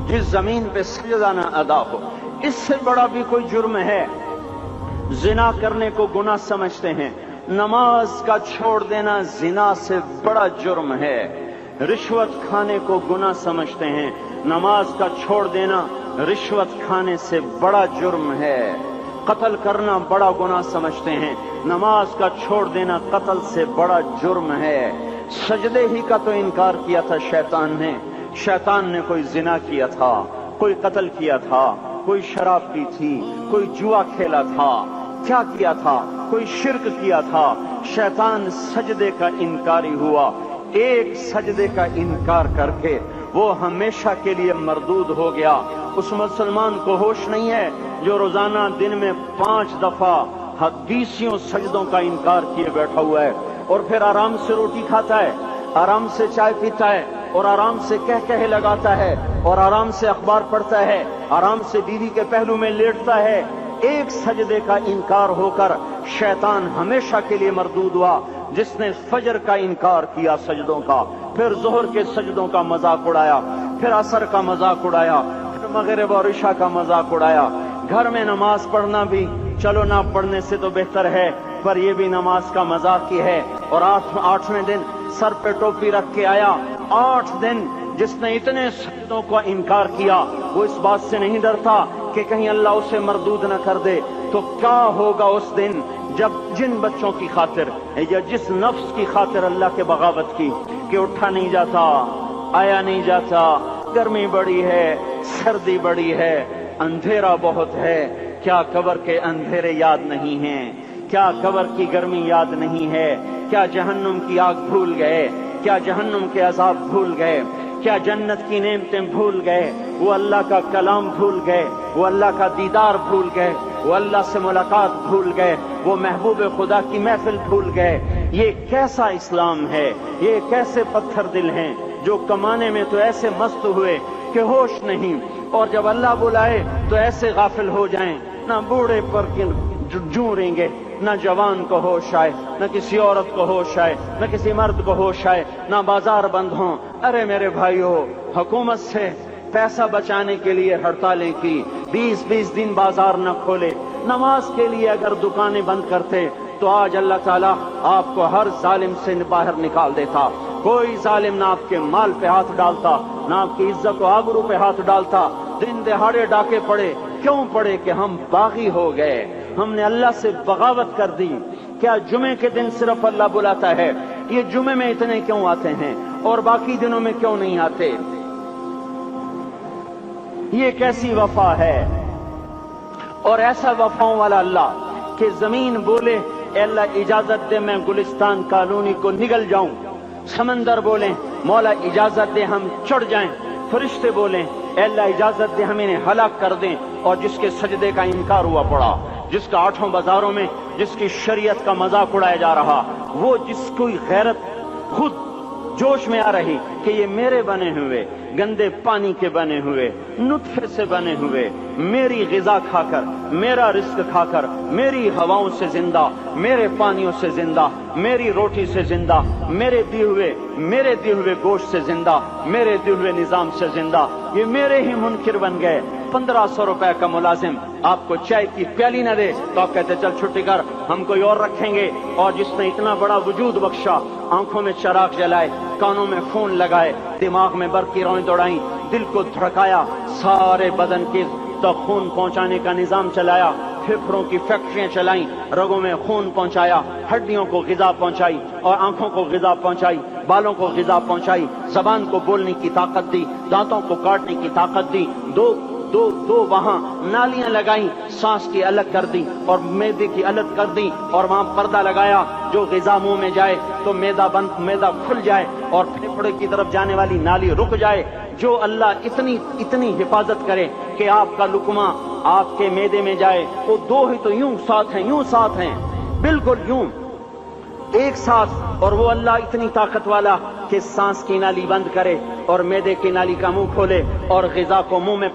جس زمین پہ سجدہ نہ ادا ہو۔ اس سے بڑا بھی کوئی جرم ہے؟ زنا کرنے کو گناہ سمجھتے ہیں، نماز کا چھوڑ دینا زنا سے بڑا جرم ہے۔ رشوت کھانے کو گناہ سمجھتے ہیں، نماز کا چھوڑ دینا رشوت کھانے سے بڑا جرم ہے۔ قتل کرنا بڑا گناہ سمجھتے ہیں، نماز کا چھوڑ دینا قتل سے بڑا جرم ہے۔ سجدے ہی کا تو انکار کیا تھا شیطان نے کوئی زنا کیا تھا، کوئی قتل کیا تھا، کوئی شراب پی تھی، کوئی جوا کھیلا تھا، کیا کیا تھا؟ کوئی شرک کیا تھا۔ شیطان سجدے کا انکاری ہوا، ایک سجدے کا انکار کر کے وہ ہمیشہ کے لیے مردود ہو گیا۔ اس مسلمان کو ہوش نہیں ہے جو روزانہ دن میں 5 دفعہ 20 سجدوں کا انکار کیے بیٹھا ہوا ہے، اور پھر آرام سے روٹی کھاتا ہے، آرام سے چائے پیتا ہے، اور آرام سے کہہ لگاتا ہے، اور آرام سے اخبار پڑھتا ہے، آرام سے بیوی کے پہلو میں لیٹتا ہے۔ ایک سجدے کا انکار ہو کر شیطان ہمیشہ کے لیے مردود ہوا۔ جس نے فجر کا انکار کیا سجدوں کا، پھر ظہر کے سجدوں کا مذاق اڑایا، پھر عصر کا مذاق اڑایا، پھر مغرب اور عشاء کا مذاق اڑایا۔ گھر میں نماز پڑھنا بھی چلو نہ پڑھنے سے تو بہتر ہے، پر یہ بھی نماز کا مذاق ہی ہے۔ اور 8ویں دن سر پہ ٹوپی رکھ کے آیا۔ 8 دن جس نے اتنے سجدوں کا انکار کیا، وہ اس بات سے نہیں ڈرتا کہ کہیں اللہ اسے مردود نہ کر دے، تو کیا ہوگا اس دن جب جن بچوں کی خاطر یا جس نفس کی خاطر اللہ کے بغاوت کی کہ اٹھا نہیں جاتا، آیا نہیں جاتا، گرمی بڑی ہے، سردی بڑی ہے، اندھیرا بہت ہے، کیا قبر کے اندھیرے یاد نہیں ہیں؟ کیا قبر کی گرمی یاد نہیں ہے؟ کیا جہنم کی آگ بھول گئے؟ کیا جہنم کے عذاب بھول گئے؟ کیا جنت کی نعمتیں بھول گئے؟ وہ اللہ کا کلام بھول گئے، وہ اللہ کا دیدار بھول گئے، وہ اللہ سے ملاقات بھول گئے، وہ محبوب خدا کی محفل بھول گئے۔ یہ کیسا اسلام ہے؟ یہ کیسے پتھر دل ہیں جو کمانے میں تو ایسے مست ہوئے کہ ہوش نہیں، اور جب اللہ بلائے تو ایسے غافل ہو جائیں، نہ بوڑھے پر جوں گے، نہ جوان کو ہوش آئے، نہ کسی عورت کو ہوش آئے، نہ کسی مرد کو ہوش آئے، نہ بازار بند ہوں۔ ارے میرے بھائیو، حکومت سے پیسہ بچانے کے لیے ہڑتالیں کی، 20 دن بازار نہ کھولے، نماز کے لیے اگر دکانیں بند کرتے تو آج اللہ تعالیٰ آپ کو ہر ظالم سے باہر نکال دیتا۔ کوئی ظالم نہ آپ کے مال پہ ہاتھ ڈالتا، نہ آپ کی عزت و آبرو پہ ہاتھ ڈالتا۔ دن دہاڑے ڈاکے پڑے، کیوں پڑے؟ کہ ہم باغی ہو گئے، ہم نے اللہ سے بغاوت کر دی۔ کیا جمعے کے دن صرف اللہ بلاتا ہے؟ یہ جمعے میں اتنے کیوں آتے ہیں اور باقی دنوں میں کیوں نہیں آتے؟ یہ کیسی وفا ہے؟ اور ایسا وفاؤں والا اللہ کہ زمین بولے اے اللہ اجازت دے میں گلستان کالونی کو نگل جاؤں، سمندر بولیں مولا اجازت دے ہم چڑھ جائیں، فرشتے بولیں اے اللہ اجازت دے ہم انہیں ہلاک کر دیں، اور جس کے سجدے کا انکار ہوا پڑا، جس کا 8 بازاروں میں جس کی شریعت کا مذاق اڑایا جا رہا، وہ جس کوئی غیرت خود جوش میں آ رہی کہ یہ میرے بنے ہوئے گندے پانی کے بنے ہوئے نطفے سے بنے ہوئے، میری غذا کھا کر، میرا رزق کھا کر، میری ہواؤں سے زندہ، میرے پانیوں سے زندہ، میری روٹی سے زندہ، میرے دیے ہوئے گوشت سے زندہ، میرے دیے ہوئے نظام سے زندہ، یہ میرے ہی منکر بن گئے۔ 1500 روپے کا ملازم آپ کو چائے کی پیالی نہ دے تو آپ کہتے چل چھٹی کر، ہم کوئی اور رکھیں گے۔ اور جس نے اتنا بڑا وجود بخشا، آنکھوں میں چراغ جلائے، کانوں میں خون لگائے، دماغ میں برق کی روئیں دوڑائیں، دل کو دھڑکایا، سارے بدن کے تک خون پہنچانے کا نظام چلایا، پھیپھڑوں کی فیکٹریاں چلائیں، رگوں میں خون پہنچایا، ہڈیوں کو غذا پہنچائی، اور آنکھوں کو غذا پہنچائی، بالوں کو غذا پہنچائی، زبان کو بولنے کی طاقت دی، دانتوں کو کاٹنے کی طاقت دی، دو وہاں نالیاں لگائیں، سانس کی الگ کر دی اور معدے کی الگ کر دی، اور وہاں پردہ لگایا، جو غذا منہ میں جائے تو معدہ کھل جائے اور پھیپھڑے کی طرف جانے والی نالی رک جائے۔ جو اللہ اتنی حفاظت کرے کہ آپ کا لقمہ آپ کے معدے میں جائے، وہ 2 ہی تو یوں ساتھ ہیں، بالکل یوں ایک ساتھ، اور وہ اللہ اتنی طاقت والا کہ سانس کی نالی بند کرے اور معدے کی نالی کا منہ کھولے اور غذا کو منہ میں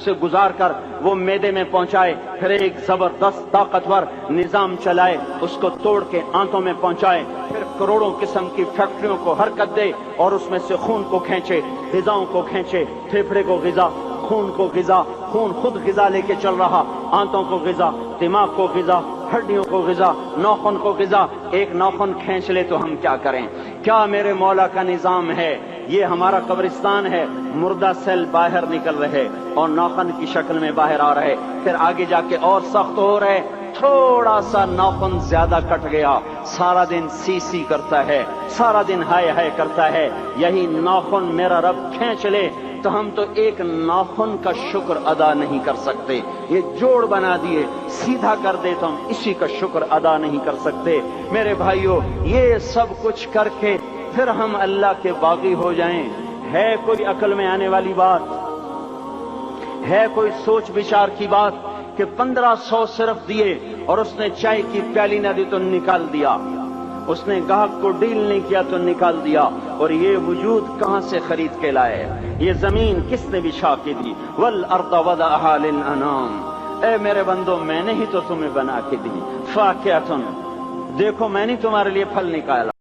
سے گزار کر وہ معدے میں پہنچائے، پھر ایک زبردست طاقتور نظام چلائے، اس کو توڑ کے آنتوں میں پہنچائے، پھر کروڑوں قسم کی فیکٹریوں کو حرکت دے اور اس میں سے خون کو کھینچے، غذاؤں کو کھینچے، پھیپھڑے کو غذا، خون کو غذا، خون خود غذا لے کے چل رہا، آنتوں کو غذا، دماغ کو غذا، ہڈیوں کو غذا، ناخن کو غذا۔ ایک ناخن کھینچ لے تو ہم کیا کریں؟ کیا میرے مولا کا نظام ہے؟ یہ ہمارا قبرستان ہے، مردہ سیل باہر نکل رہے اور ناخن کی شکل میں باہر آ رہے، پھر آگے جا کے اور سخت ہو رہے، تھوڑا سا ناخن زیادہ کٹ گیا، سارا دن سی سی کرتا ہے، سارا دن ہائے ہائے کرتا ہے۔ یہی ناخن میرا رب کھینچ لے تو ہم تو ایک ناخن کا شکر ادا نہیں کر سکتے۔ یہ جوڑ بنا دیے، سیدھا کر دے تو ہم اسی کا شکر ادا نہیں کر سکتے۔ میرے بھائیو، یہ سب کچھ کر کے پھر ہم اللہ کے باغی ہو جائیں، ہے کوئی عقل میں آنے والی بات؟ ہے کوئی سوچ بچار کی بات کہ 1500 صرف دیے اور اس نے چائے کی پیالی نہ دی تو نکال دیا، اس نے گاہک کو ڈیل نہیں کیا تو نکال دیا، اور یہ وجود کہاں سے خرید کے لائے؟ یہ زمین کس نے بچھا کے دی؟ والارض وضعها للانام، اے میرے بندو میں نے ہی تو تمہیں بنا کے دی۔ فاکہۃ، دیکھو میں نے تمہارے لیے پھل نکالا۔